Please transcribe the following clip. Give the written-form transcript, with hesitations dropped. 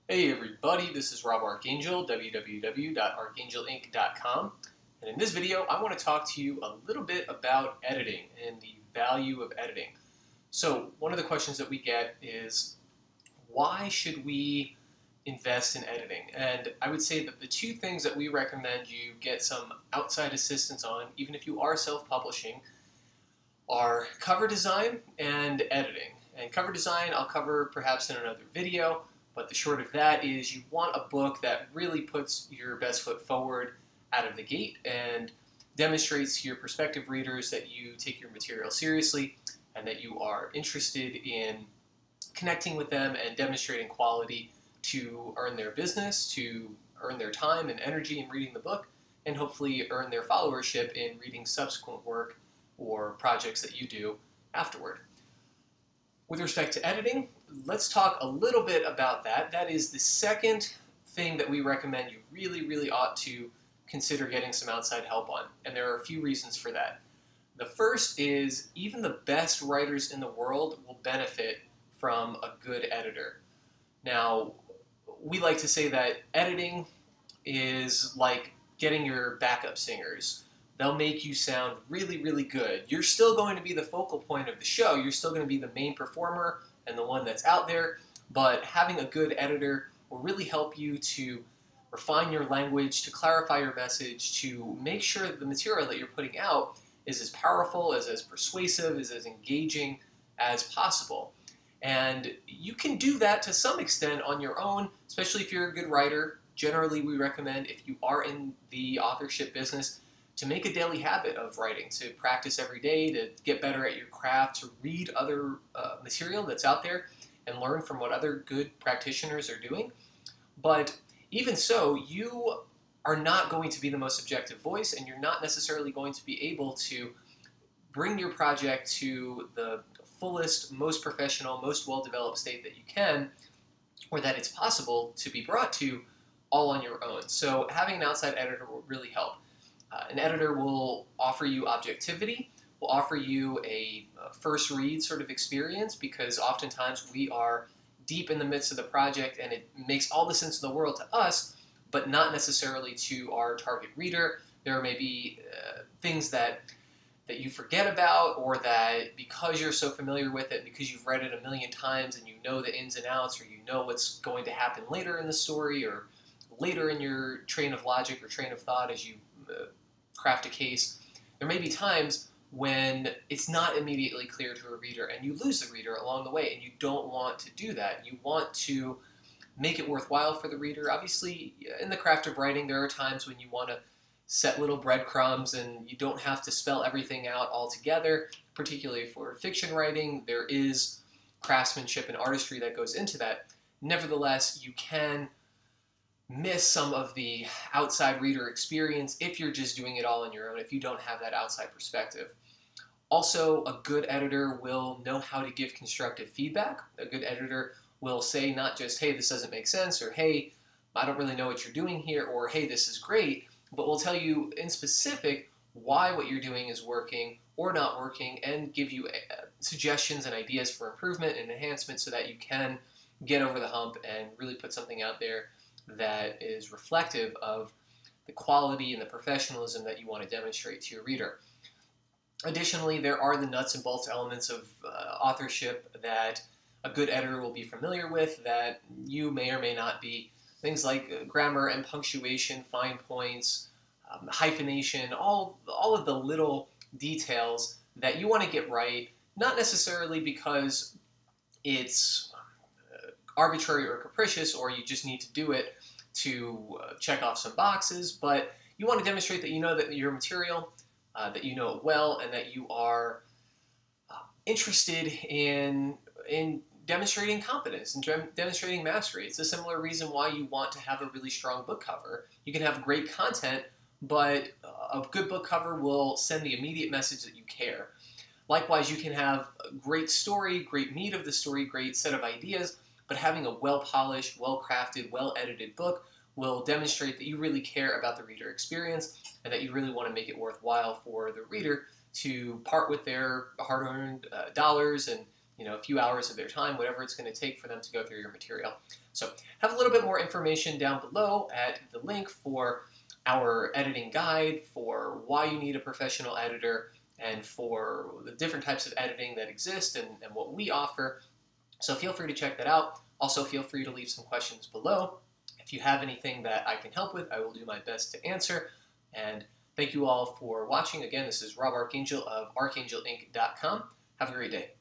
Hey everybody, this is Rob Archangel, www.archangelinc.com, and in this video I want to talk to you a little bit about editing and the value of editing. So one of the questions that we get is, why should we invest in editing? And I would say that the two things that we recommend you get some outside assistance on, even if you are self-publishing, are cover design and editing. And cover design I'll cover perhaps in another video. But the short of that is you want a book that really puts your best foot forward out of the gate and demonstrates to your prospective readers that you take your material seriously and that you are interested in connecting with them and demonstrating quality to earn their business, to earn their time and energy in reading the book, and hopefully earn their followership in reading subsequent work or projects that you do afterward. With respect to editing, let's talk a little bit about that. That is the second thing that we recommend you really ought to consider getting some outside help on. And there are a few reasons for that. The first is even the best writers in the world will benefit from a good editor. Now, we like to say that editing is like getting your backup singers. They'll make you sound really good. You're still going to be the focal point of the show. You're still going to be the main performer and the one that's out there, but having a good editor will really help you to refine your language, to clarify your message, to make sure that the material that you're putting out is as powerful, as persuasive, as engaging as possible. And you can do that to some extent on your own, especially if you're a good writer. Generally, we recommend, if you are in the authorship business, to make a daily habit of writing, to practice every day, to get better at your craft, to read other material that's out there and learn from what other good practitioners are doing. But even so, you are not going to be the most objective voice, and you're not necessarily going to be able to bring your project to the fullest, most professional, most well-developed state that you can, or that it's possible to be brought to all on your own. So having an outside editor will really help. An editor will offer you objectivity, will offer you a first read sort of experience, because oftentimes we are deep in the midst of the project and it makes all the sense in the world to us, but not necessarily to our target reader. There may be things that you forget about, or that because you're so familiar with it, because you've read it a million times and you know the ins and outs, or you know what's going to happen later in the story or later in your train of logic or train of thought as you craft a case, there may be times when it's not immediately clear to a reader and you lose the reader along the way, and you don't want to do that. You want to make it worthwhile for the reader. Obviously, in the craft of writing, there are times when you want to set little breadcrumbs and you don't have to spell everything out altogether. Particularly for fiction writing, there is craftsmanship and artistry that goes into that. Nevertheless, you can miss some of the outside reader experience if you're just doing it all on your own, if you don't have that outside perspective. Also, a good editor will know how to give constructive feedback. A good editor will say not just, hey, this doesn't make sense, or hey, I don't really know what you're doing here, or hey, this is great, but will tell you in specific why what you're doing is working or not working, and give you suggestions and ideas for improvement and enhancement so that you can get over the hump and really put something out there that is reflective of the quality and the professionalism that you want to demonstrate to your reader. Additionally, there are the nuts and bolts elements of authorship that a good editor will be familiar with that you may or may not be. Things like grammar and punctuation, fine points, hyphenation, all of the little details that you want to get right, not necessarily because it's arbitrary or capricious, or you just need to do it to check off some boxes, but you want to demonstrate that you know that your material, that you know it well, and that you are interested in demonstrating competence and demonstrating mastery. It's a similar reason why you want to have a really strong book cover. You can have great content, but a good book cover will send the immediate message that you care. Likewise, you can have a great story, great meat of the story, great set of ideas, but having a well-polished, well-crafted, well-edited book will demonstrate that you really care about the reader experience and that you really want to make it worthwhile for the reader to part with their hard-earned dollars and a few hours of their time, whatever it's going to take for them to go through your material. So have a little bit more information down below at the link for our editing guide, for why you need a professional editor, and for the different types of editing that exist and what we offer. So feel free to check that out. Also, feel free to leave some questions below. If you have anything that I can help with, I will do my best to answer. And thank you all for watching. Again, this is Rob Archangel of archangelinc.com. Have a great day.